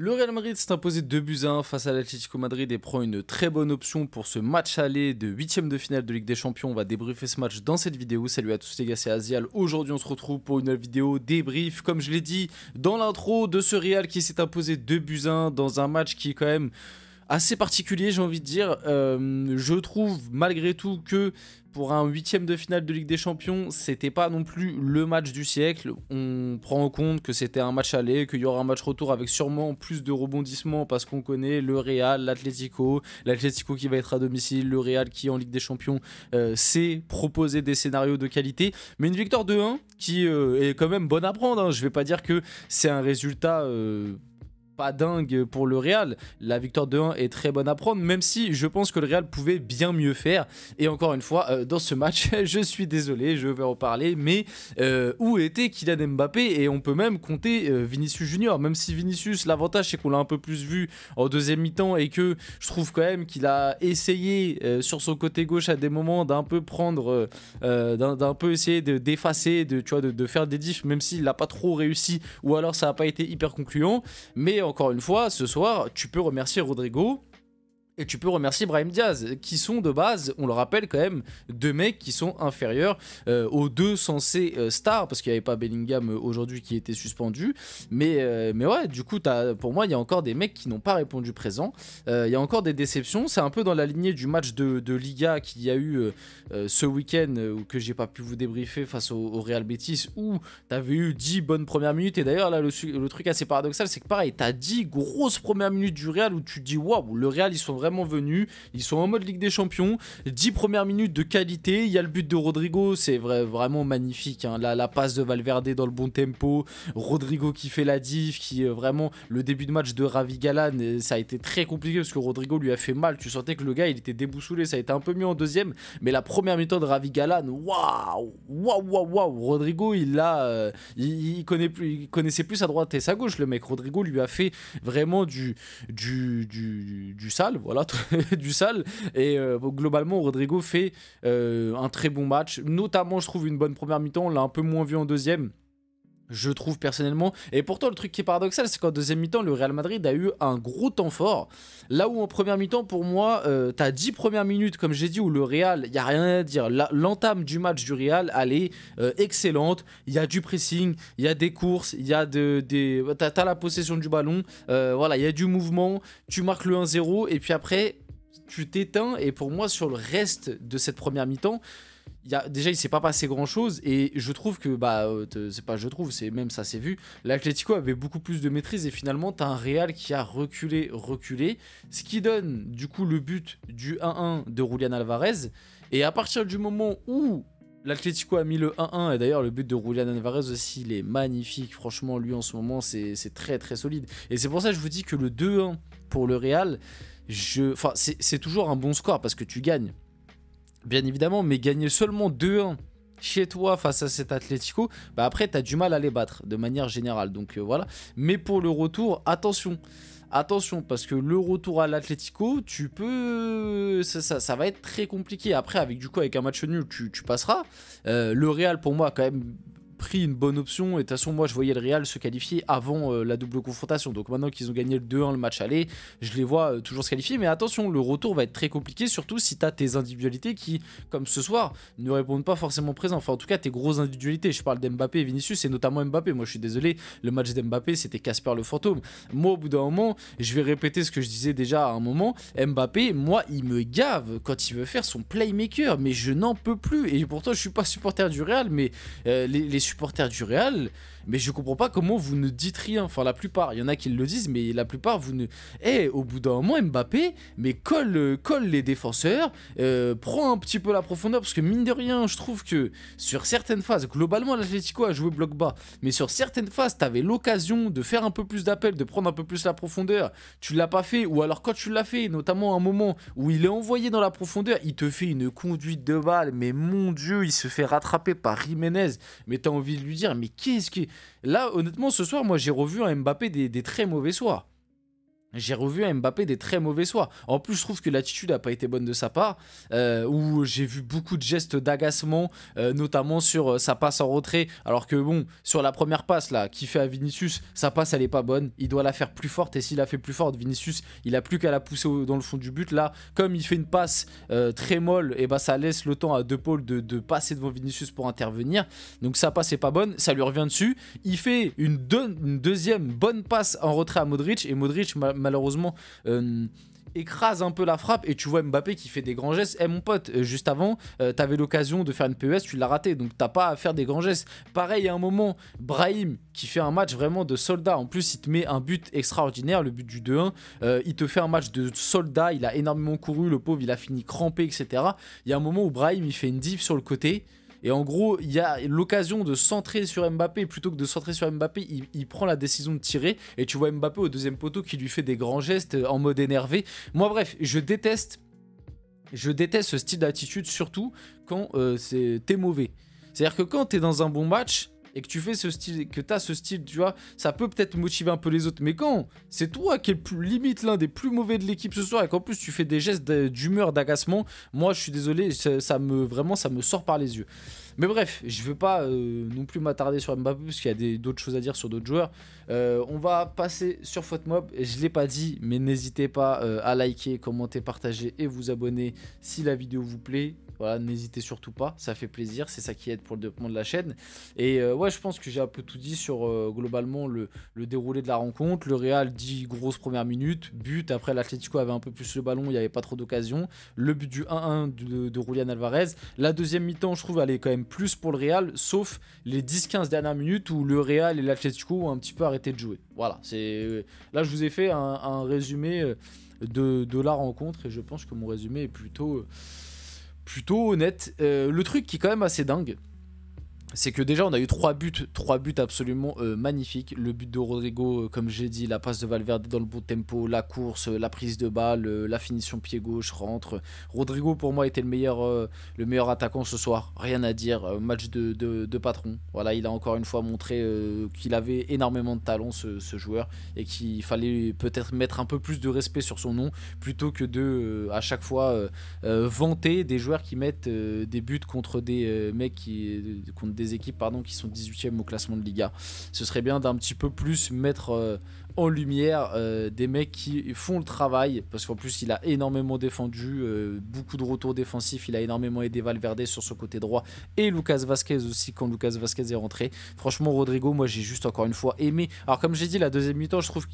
Le Real Madrid s'est imposé 2-1 face à l'Atlético Madrid et prend une très bonne option pour ce match aller de 8e de finale de Ligue des Champions. On va débriefer ce match dans cette vidéo. Salut à tous les gars, c'est Azial. Aujourd'hui on se retrouve pour une nouvelle vidéo débrief, comme je l'ai dit dans l'intro, de ce Real qui s'est imposé 2-1 dans un match qui est quand même assez particulier, j'ai envie de dire. Je trouve malgré tout que pour un 8e de finale de Ligue des Champions, c'était pas non plus le match du siècle. On prend en compte que c'était un match aller, qu'il y aura un match retour avec sûrement plus de rebondissements parce qu'on connaît le Real, l'Atlético qui va être à domicile, le Real qui en Ligue des Champions sait proposer des scénarios de qualité. Mais une victoire 2-1 qui est quand même bonne à prendre, hein. Je vais pas dire que c'est un résultat pas dingue pour le Real. La victoire 2-1 est très bonne à prendre, même si je pense que le Real pouvait bien mieux faire. Et encore une fois, dans ce match, je suis désolé, je vais en parler, mais où était Kylian Mbappé? Et on peut même compter Vinicius Junior, même si Vinicius, l'avantage c'est qu'on l'a un peu plus vu en deuxième mi-temps et que je trouve quand même qu'il a essayé sur son côté gauche à des moments d'un peu prendre, d'un peu essayer d'effacer, de faire des diffs, même s'il n'a pas trop réussi ou alors ça n'a pas été hyper concluant. Mais encore une fois, ce soir, tu peux remercier Rodrigo et tu peux remercier Brahim Diaz, qui sont de base, on le rappelle quand même, deux mecs qui sont inférieurs aux deux censés stars, parce qu'il n'y avait pas Bellingham aujourd'hui qui était suspendu. Mais ouais, du coup, pour moi, il y a encore des mecs qui n'ont pas répondu présent. Il y a encore des déceptions. C'est un peu dans la lignée du match de Liga qu'il y a eu ce week-end, que j'ai pas pu vous débriefer face au Real Betis, où tu avais eu 10 bonnes premières minutes. Et d'ailleurs, là, le truc assez paradoxal, c'est que pareil, tu as 10 grosses premières minutes du Real où tu te dis, waouh, le Real, ils sont vraiment venus, ils sont en mode Ligue des Champions, 10 premières minutes de qualité, il y a le but de Rodrigo, c'est vraiment magnifique, hein. La passe de Valverde dans le bon tempo, Rodrigo qui fait la diff, qui vraiment, le début de match de Ravi Galan, ça a été très compliqué parce que Rodrigo lui a fait mal, tu sentais que le gars il était déboussolé, ça a été un peu mieux en deuxième, mais la première mi-temps de Ravi Galan, waouh, Rodrigo il connaissait plus sa droite et sa gauche, le mec. Rodrigo lui a fait vraiment du sale, voilà, du sale. Et globalement, Rodrigo fait un très bon match. Notamment, je trouve une bonne première mi-temps. On l'a un peu moins vu en deuxième, je trouve personnellement. Et pourtant, le truc qui est paradoxal, c'est qu'en deuxième mi-temps, le Real Madrid a eu un gros temps fort. Là où en première mi-temps, pour moi, t'as 10 premières minutes, comme j'ai dit, où le Real, il n'y a rien à dire. L'entame du match du Real, elle est excellente. Il y a du pressing, il y a des courses, il y a t'as la possession du ballon. Voilà, il y a du mouvement. Tu marques le 1-0 et puis après, tu t'éteins. Et pour moi, sur le reste de cette première mi-temps, déjà il s'est pas passé grand chose et je trouve que c'est pas je trouve, c'est même ça s'est vu, l'Atlético avait beaucoup plus de maîtrise et finalement t'as un Real qui a reculé, ce qui donne du coup le but du 1-1 de Julián Alvarez. Et à partir du moment où l'Atlético a mis le 1-1, et d'ailleurs le but de Julián Alvarez aussi il est magnifique, franchement lui en ce moment c'est très très solide, et c'est pour ça que je vous dis que le 2-1 pour le Real, c'est toujours un bon score parce que tu gagnes bien évidemment, mais gagner seulement 2-1 chez toi face à cet Atlético, après tu as du mal à les battre de manière générale, donc voilà. Mais pour le retour, attention, parce que le retour à l'Atlético, tu peux, ça va être très compliqué. Après, avec un match nul, tu passeras. Le Real pour moi a quand même pris une bonne option, et de toute façon moi je voyais le Real se qualifier avant la double confrontation, donc maintenant qu'ils ont gagné le 2-1 le match aller, je les vois toujours se qualifier. Mais attention, le retour va être très compliqué, surtout si tu as tes individualités qui, comme ce soir, ne répondent pas forcément présents, enfin en tout cas tes grosses individualités. Je parle d'Mbappé et Vinicius, et notamment Mbappé. Moi je suis désolé, le match d'Mbappé c'était Casper le fantôme. Moi au bout d'un moment, je vais répéter ce que je disais déjà à un moment, Mbappé, moi il me gave quand il veut faire son playmaker, mais je n'en peux plus. Et pourtant je suis pas supporter du Real, mais les supporters du Real, mais je comprends pas comment vous ne dites rien. Enfin la plupart, il y en a qui le disent, mais la plupart vous ne... au bout d'un moment Mbappé, mais colle les défenseurs, prend un petit peu la profondeur, parce que mine de rien je trouve que sur certaines phases, globalement l'Atlético a joué bloc bas, mais sur certaines phases t'avais l'occasion de faire un peu plus d'appel, de prendre un peu plus la profondeur, tu l'as pas fait. Ou alors quand tu l'as fait, notamment à un moment où il est envoyé dans la profondeur, il te fait une conduite de balle, mais mon dieu, il se fait rattraper par Jiménez, mais t'as envie de lui dire, mais qu'est-ce que... Là, honnêtement, ce soir, moi, j'ai revu un Mbappé des très mauvais soirs. j'ai revu à Mbappé des très mauvais soirs. En plus, je trouve que l'attitude n'a pas été bonne de sa part, où j'ai vu beaucoup de gestes d'agacement, notamment sur sa passe en retrait. Alors que bon, sur la première passe là, qu'il fait à Vinicius, sa passe elle est pas bonne. Il doit la faire plus forte, et s'il la fait plus forte, Vinicius, il a plus qu'à la pousser dans le fond du but. Là, comme il fait une passe très molle, et bah ça laisse le temps à De Paul de passer devant Vinicius pour intervenir. Donc sa passe est pas bonne, ça lui revient dessus. Il fait une deuxième bonne passe en retrait à Modric, et Modric malheureusement écrase un peu la frappe, et tu vois Mbappé qui fait des grands gestes. Eh mon pote, juste avant t'avais l'occasion de faire une PES, tu l'as raté, donc t'as pas à faire des grands gestes. Pareil, à un moment, Brahim qui fait un match vraiment de soldat, en plus il te met un but extraordinaire, le but du 2-1, il te fait un match de soldat, il a énormément couru, le pauvre il a fini crampé, etc. Il y a un moment où Brahim il fait une dive sur le côté, et en gros, il y a l'occasion de centrer sur Mbappé. Plutôt que de centrer sur Mbappé, il prend la décision de tirer. Et tu vois Mbappé au deuxième poteau qui lui fait des grands gestes en mode énervé. Moi, bref, je déteste ce style d'attitude, surtout quand t'es mauvais. C'est-à-dire que quand t'es dans un bon match et que tu fais ce style, que t'as ce style, tu vois, ça peut peut-être motiver un peu les autres. Mais quand c'est toi qui es limite l'un des plus mauvais de l'équipe ce soir, et qu'en plus tu fais des gestes d'humeur, d'agacement, moi je suis désolé, vraiment ça me sort par les yeux. Mais bref, je ne veux pas non plus m'attarder sur Mbappé, parce qu'il y a d'autres choses à dire sur d'autres joueurs. On va passer sur FautMob. Je ne l'ai pas dit, mais n'hésitez pas à liker, commenter, partager et vous abonner si la vidéo vous plaît. Voilà, n'hésitez surtout pas, ça fait plaisir, c'est ça qui aide pour le développement de la chaîne. Et ouais, je pense que j'ai un peu tout dit sur globalement le déroulé de la rencontre. Le Real, 10 grosses premières minutes, but, après l'Atlético avait un peu plus le ballon, il n'y avait pas trop d'occasion. Le but du 1-1 de Julian Alvarez. La deuxième mi-temps, je trouve, elle est quand même plus pour le Real, sauf les 10-15 dernières minutes où le Real et l'Atlético ont un petit peu arrêté de jouer. Voilà, là je vous ai fait un résumé de la rencontre, et je pense que mon résumé est plutôt honnête. Le truc qui est quand même assez dingue, c'est que déjà on a eu 3 buts absolument magnifiques. Le but de Rodrigo, comme j'ai dit, la passe de Valverde dans le bon tempo, la course, la prise de balle, la finition pied gauche, rentre. Rodrigo pour moi était le meilleur attaquant ce soir, rien à dire, match de patron. Voilà, il a encore une fois montré qu'il avait énormément de talent, ce joueur, et qu'il fallait peut-être mettre un peu plus de respect sur son nom, plutôt que de à chaque fois vanter des joueurs qui mettent des buts contre des mecs contre des équipes qui sont 18e au classement de Liga. Ce serait bien d'un petit peu plus mettre en lumière des mecs qui font le travail, parce qu'en plus il a énormément défendu, beaucoup de retours défensifs, il a énormément aidé Valverde sur ce côté droit, et Lucas Vazquez aussi quand Lucas Vazquez est rentré. Franchement Rodrigo, moi j'ai juste encore une fois aimé. Alors comme j'ai dit, la deuxième mi-temps, je trouve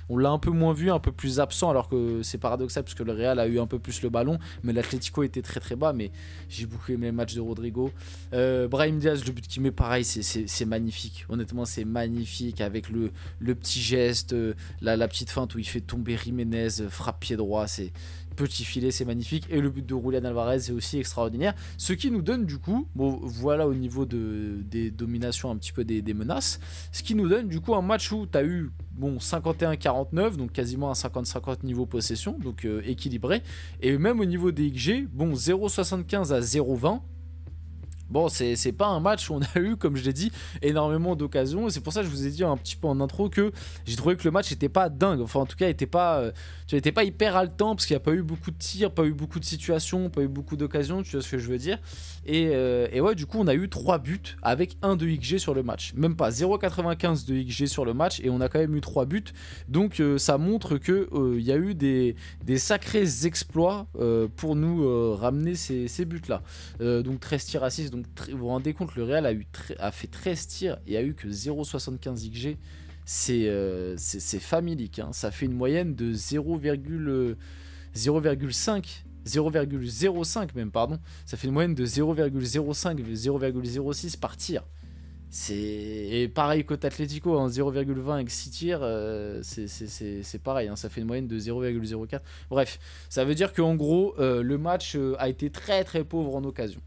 on l'a un peu moins vu, un peu plus absent, alors que c'est paradoxal parce que le Real a eu un peu plus le ballon, mais l'Atlético était très très bas. Mais j'ai beaucoup aimé le match de Rodrigo. Brahim Diaz, le but qu'il met, pareil, c'est magnifique, honnêtement c'est magnifique, avec le petit geste, la petite feinte où il fait tomber Jiménez, frappe pied droit, c'est petit filet, c'est magnifique. Et le but de Julian Alvarez est aussi extraordinaire, ce qui nous donne du coup, bon voilà, au niveau des dominations, un petit peu des menaces, ce qui nous donne du coup un match où tu as eu 51-49, donc quasiment un 50-50 niveau possession, donc équilibré, et même au niveau des XG, 0,75 à 0,20. Bon, c'est pas un match où on a eu, comme je l'ai dit, énormément d'occasions. Et c'est pour ça que je vous ai dit un petit peu en intro que j'ai trouvé que le match n'était pas dingue. Enfin, en tout cas, n'était pas hyper haletant, parce qu'il n'y a pas eu beaucoup de tirs, pas eu beaucoup de situations, pas eu beaucoup d'occasions, tu vois ce que je veux dire. Et ouais, du coup, on a eu 3 buts avec 1 de XG sur le match. Même pas 0,95 de XG sur le match, et on a quand même eu 3 buts. Donc, ça montre qu'il y a eu des sacrés exploits pour nous ramener ces buts-là. Donc, 13 tirs à 6. Donc vous vous rendez compte, le Real a fait 13 tirs et a eu que 0,75 XG. C'est familique, hein. Ça fait une moyenne de 0,05 même, pardon. Ça fait une moyenne de 0,05, 0,06 par tir. Et pareil côté Atlético, hein, 0,20 avec 6 tirs, c'est pareil, hein, ça fait une moyenne de 0,04. Bref, ça veut dire qu'en gros, le match a été très très pauvre en occasion.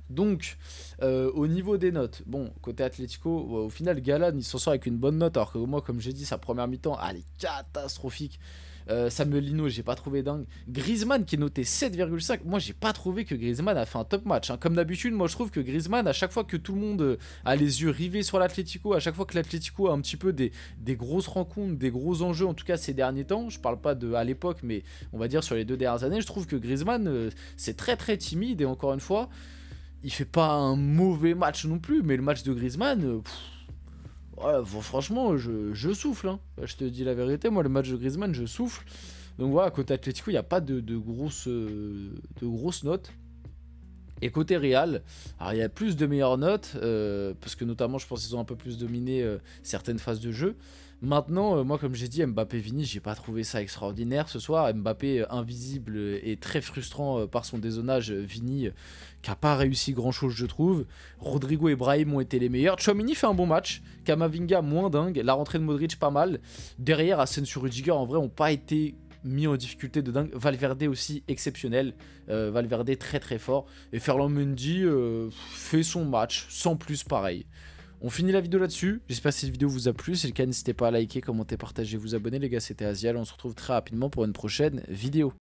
Donc, au niveau des notes, bon, côté Atlético, au final, Galan, il s'en sort avec une bonne note, alors que moi, comme j'ai dit, sa première mi-temps, elle est catastrophique. Samuel Lino, j'ai pas trouvé dingue. Griezmann qui est noté 7,5. Moi, j'ai pas trouvé que Griezmann a fait un top match, hein. Comme d'habitude, moi je trouve que Griezmann, à chaque fois que tout le monde a les yeux rivés sur l'Atlético, à chaque fois que l'Atlético a un petit peu des grosses rencontres, des gros enjeux, en tout cas ces derniers temps, je parle pas de à l'époque, mais on va dire sur les 2 dernières années, je trouve que Griezmann, c'est très très timide et encore une fois, il fait pas un mauvais match non plus, mais le match de Griezmann, ouais, bon, franchement, je souffle, hein. Je te dis la vérité, moi le match de Griezmann, je souffle. Donc voilà, côté Atlético, il n'y a pas de grosses notes. Et côté Real, alors il y a plus de meilleures notes, parce que notamment je pense qu'ils ont un peu plus dominé certaines phases de jeu. Maintenant, moi comme j'ai dit, Mbappé-Vini, j'ai pas trouvé ça extraordinaire ce soir. Mbappé invisible et très frustrant par son dézonage. Vini qui a pas réussi grand chose je trouve. Rodrigo et Brahim ont été les meilleurs. Tchouaméni fait un bon match. Kamavinga moins dingue. La rentrée de Modric pas mal. Derrière, Asensio, Rudiger en vrai ont pas été mis en difficulté de dingue. Valverde aussi exceptionnel. Valverde très très fort. Et Ferland Mendy fait son match sans plus pareil. On finit la vidéo là-dessus. J'espère que cette vidéo vous a plu. Si c'est le cas, n'hésitez pas à liker, commenter, partager, vous abonner. Les gars, c'était Azial. On se retrouve très rapidement pour une prochaine vidéo.